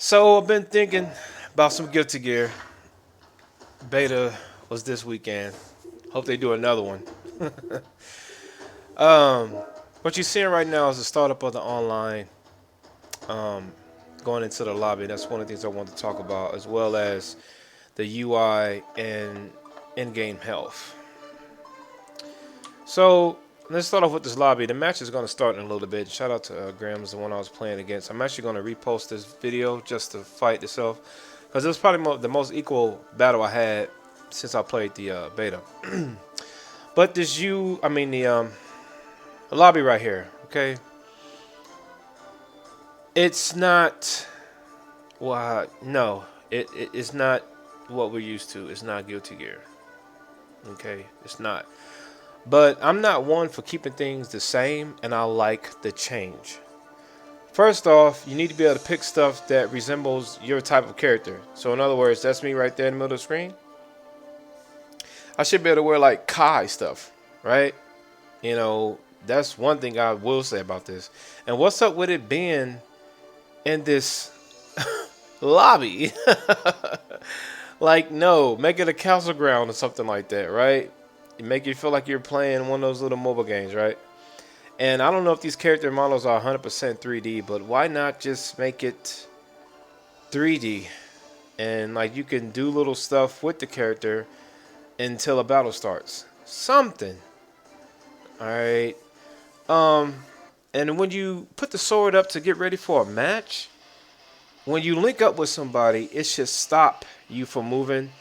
So I've been thinking about some Guilty Gear. Beta was this weekend. Hope they do another one. um, what you're seeing right now is the startup of the online. Um, Going into the lobby. That's one of the things I want to talk about, as well as the UI and in-game health. So let's start off with this lobby. The match is going to start in a little bit. Shout out to Grams, the one I was playing against. I'm actually going to repost this video just to fight itself, because it was probably the most equal battle I had since I played the beta. But this the lobby right here, okay? It's not, well, no, it's not what we're used to. It's not Guilty Gear, okay? It's not. But I'm not one for keeping things the same, and I like the change. First off, you need to be able to pick stuff that resembles your type of character. So in other words, that's me right there in the middle of the screen. I should be able to wear like Kai stuff, right? You know, that's one thing I will say about this. And what's up with it being in this lobby? Like, no, make it a castle ground or something like that, right? It make you feel like you're playing one of those little mobile games, right? And I don't know if these character models are 100% 3D, but why not just make it 3D? And like you can do little stuff with the character until a battle starts. Something. Alright. Um, and when you put the sword up to get ready for a match, when you link up with somebody, it should stop you from moving.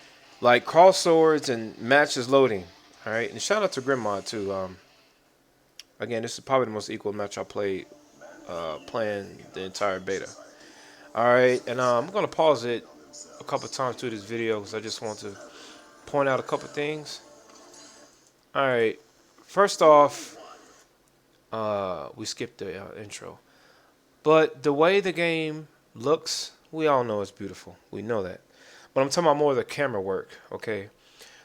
Like cross swords and matches loading. Alright. And shout out to Grandma too. Again, this is probably the most equal match I played playing the entire beta. Alright, and I'm gonna pause it a couple times through this video because I just want to point out a couple things. Alright, first off, we skipped the intro. But the way the game looks, we all know it's beautiful. We know that. But I'm talking about more of the camera work, okay?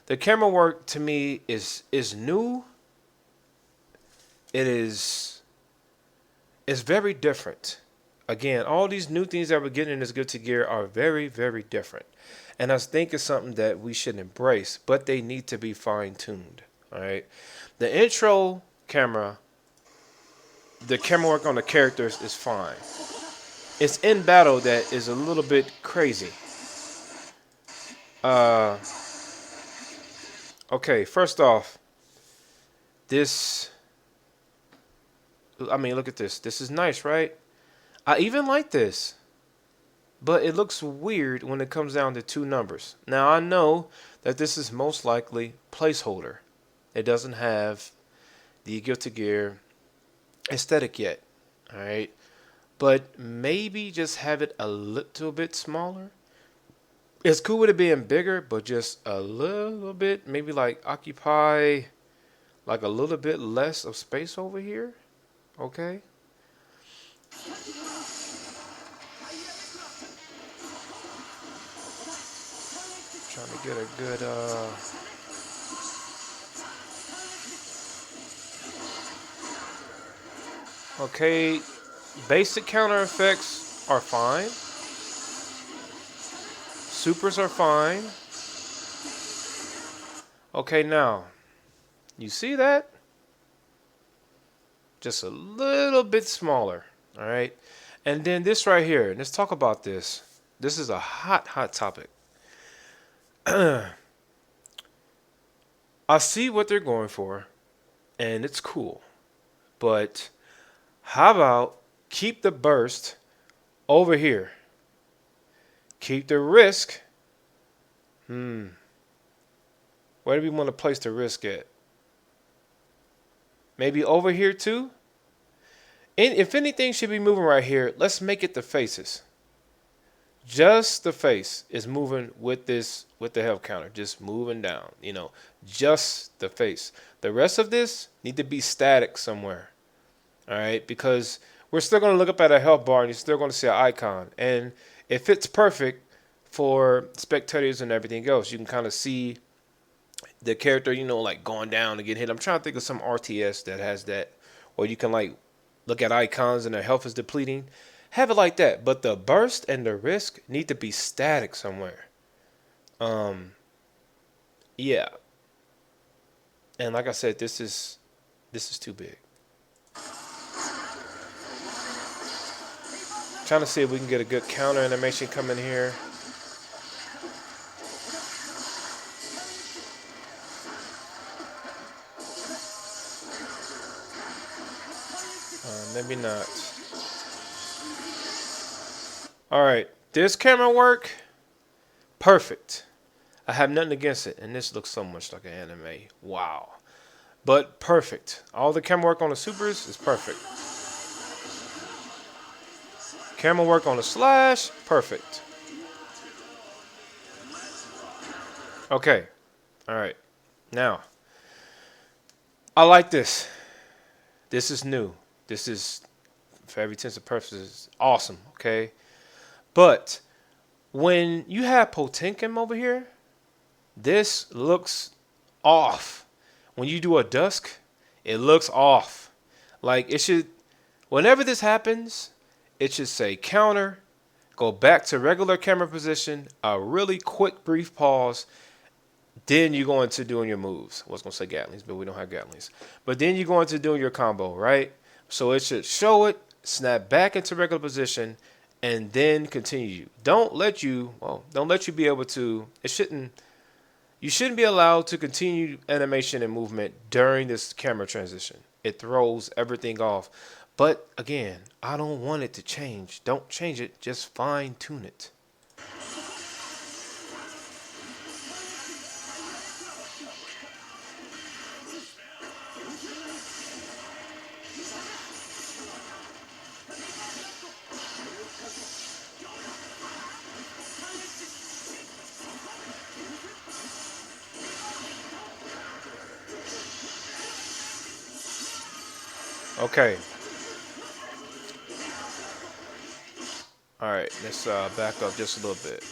The camera work to me is new. It's very different. Again, all these new things that we're getting in this Guilty Gear are very, very different. And I think it's something that we should embrace, but they need to be fine-tuned. All right. The intro camera, the camera work on the characters is fine. It's in battle that is a little bit crazy. Uh, okay, first off, this, I mean, look at this. This is nice, right? I even like this. But it looks weird when it comes down to two numbers. Now I know that this is most likely placeholder. It doesn't have the Guilty Gear aesthetic yet. Alright. But maybe just have it a little bit smaller. It's cool with it being bigger, but just a little bit, maybe like occupy like a little bit less of space over here. Okay. Trying to get a good okay, basic counter effects are fine. Supers are fine. Okay, now, you see that? Just a little bit smaller. All right. And then this right here. Let's talk about this. This is a hot, hot topic. I see what they're going for, and it's cool. But how about keep the burst over here? Keep the risk. Where do we want to place the risk at? Maybe over here too? And if anything should be moving right here, let's make it the faces. Just the face is moving with this, with the health counter, just moving down, just the face. The rest of this need to be static somewhere. All right, because we're still going to look up at a health bar and you're still going to see an icon, and it fits perfect for spectators and everything else. You can kind of see the character, like going down to get hit. I'm trying to think of some RTS that has that, or you can like look at icons and their health is depleting. have it like that. But the burst and the risk need to be static somewhere. Um, yeah. And like I said, this is too big. Trying to see if we can get a good counter animation coming here. Maybe not. All right, this camera work, perfect. I have nothing against it, and this looks so much like an anime. Wow, but perfect. All the camera work on the supers is perfect. Camera work on the slash, perfect. Okay, all right. Now, I like this. This is new. This is, for every intents and purposes, awesome. Okay, but when you have Potenkin over here, this looks off. When you do a dusk, it looks off. Like it should, whenever this happens, it should say counter, go back to regular camera position, a really quick brief pause, then you go into doing your moves. I was going to say Gatlings, but we don't have Gatlings. But then you go into doing your combo, right? So it should show it, snap back into regular position, and then continue. Don't let you be able to, you shouldn't be allowed to continue animation and movement during this camera transition. It throws everything off. But again, I don't want it to change. Don't change it, just fine tune it. Okay. All right, let's back up just a little bit.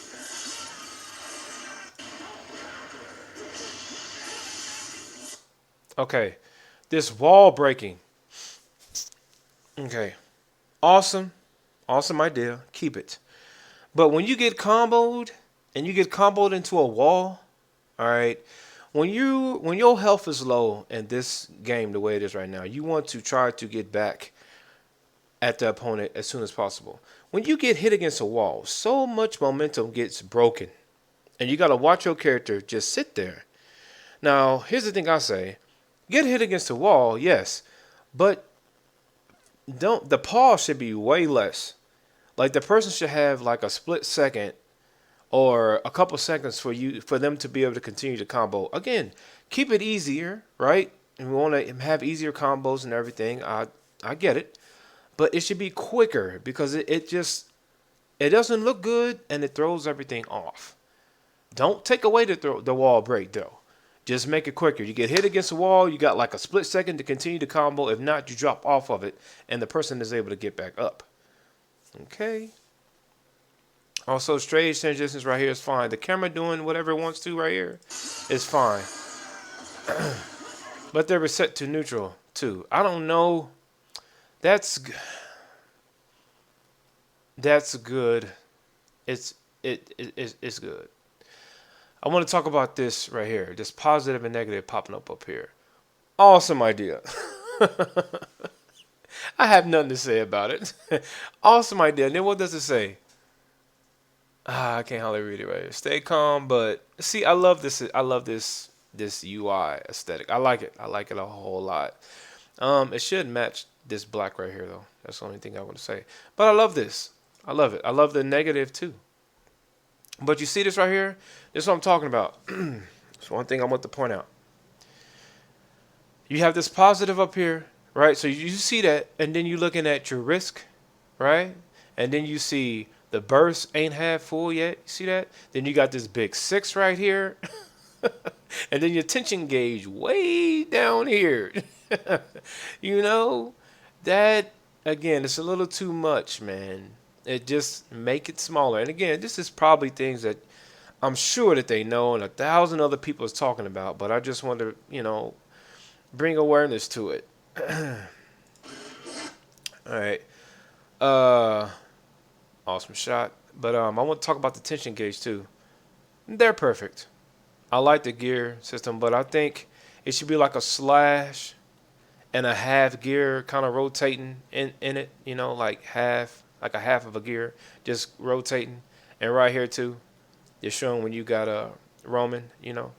Okay, this wall breaking. Okay, awesome, awesome idea. Keep it. But when you get comboed and you get comboed into a wall, all right, when your health is low in this game the way it is right now, you want to try to get back at the opponent as soon as possible. When you get hit against a wall, so much momentum gets broken. And you got to watch your character just sit there. Now, here's the thing I say. Get hit against the wall, yes, but don't the pause should be way less. Like the person should have like a split second or a couple seconds for them to be able to continue the combo. Again, keep it easier, right? And we want to have easier combos and everything. I get it. But it should be quicker because it doesn't look good and it throws everything off. Don't take away the wall break though. Just make it quicker. You get hit against the wall, you got like a split second to continue the combo. If not, you drop off of it and the person is able to get back up. Okay. Also, stage transitions right here is fine. The camera doing whatever it wants to right here is fine. But they're reset to neutral too. I don't know. That's good. It's good. I want to talk about this right here. This positive and negative popping up here. Awesome idea. I have nothing to say about it. Awesome idea. And then what does it say? I can't hardly read it right here. Stay calm, but see, I love this. I love this UI aesthetic. I like it. I like it a whole lot. It should match this black right here though. That's the only thing I want to say. But I love this. I love it. I love the negative too. But you see this right here? This is what I'm talking about. It's one thing I want to point out. You have this positive up here, right? So you see that, and then you're looking at your risk, right? And then you see the burst ain't half full yet. You see that? Then you got this big 6 right here. And then your tension gauge way down here. You know, that, again, it's a little too much, man. It just make it smaller. And again, this is probably things that I'm sure that they know and 1,000 other people is talking about, but I just want to, bring awareness to it. All right. awesome shot. But I want to talk about the tension gauge too. They're perfect. I like the gear system, but I think it should be like a slash and a half gear kind of rotating in it. You know, like a half of a gear, just rotating. And right here too, you're showing when you got a Roman. You know,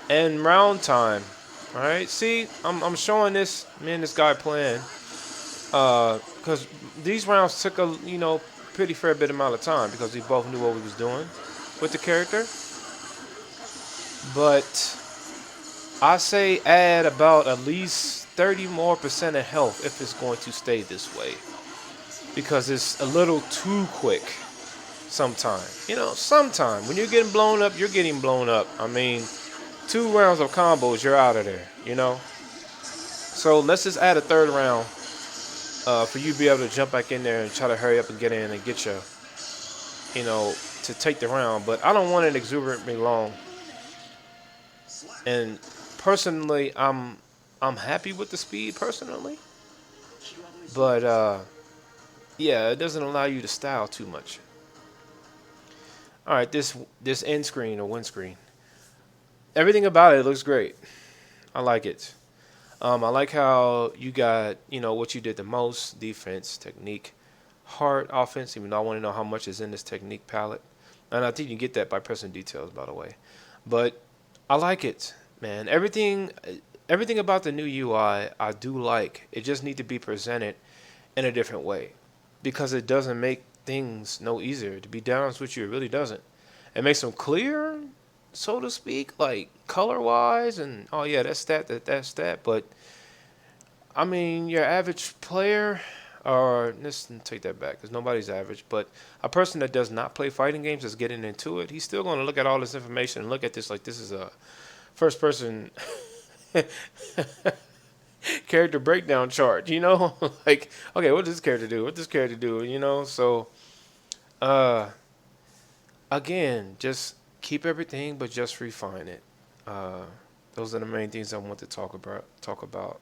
and round time. All right, see, I'm showing this me and this guy playing, because these rounds took a pretty fair bit amount of time because we both knew what we was doing with the character. But I say add about at least 30 more percent of health if it's going to stay this way because it's a little too quick sometimes. Sometime when you're getting blown up, you're getting blown up. I mean, 2 rounds of combos, you're out of there. So let's just add a third round for you to be able to jump back in there and try to hurry up and get in and get to take the round. But I don't want it exuberantly long. And personally, I'm happy with the speed personally, but yeah, it doesn't allow you to style too much. All right, this end screen or windscreen, everything about it looks great. I like it. I like how you got what you did the most: defense, technique, hard offense. Even though I want to know how much is in this technique palette, and I think you get that by pressing details, by the way. But I like it, man. Everything about the new UI I do like. It just need to be presented in a different way because it doesn't make things no easier. To be honest with you, it really doesn't. It makes them clear, so to speak, like color wise, and oh yeah, that's that. But I mean, your average player, or let's take that back because nobody's average, but a person that does not play fighting games is getting into it. He's still going to look at all this information and look at this like this is a first person character breakdown chart, like, okay, what does this character do? What does this character do? So uh again, just keep everything but just refine it. Those are the main things I want to talk about.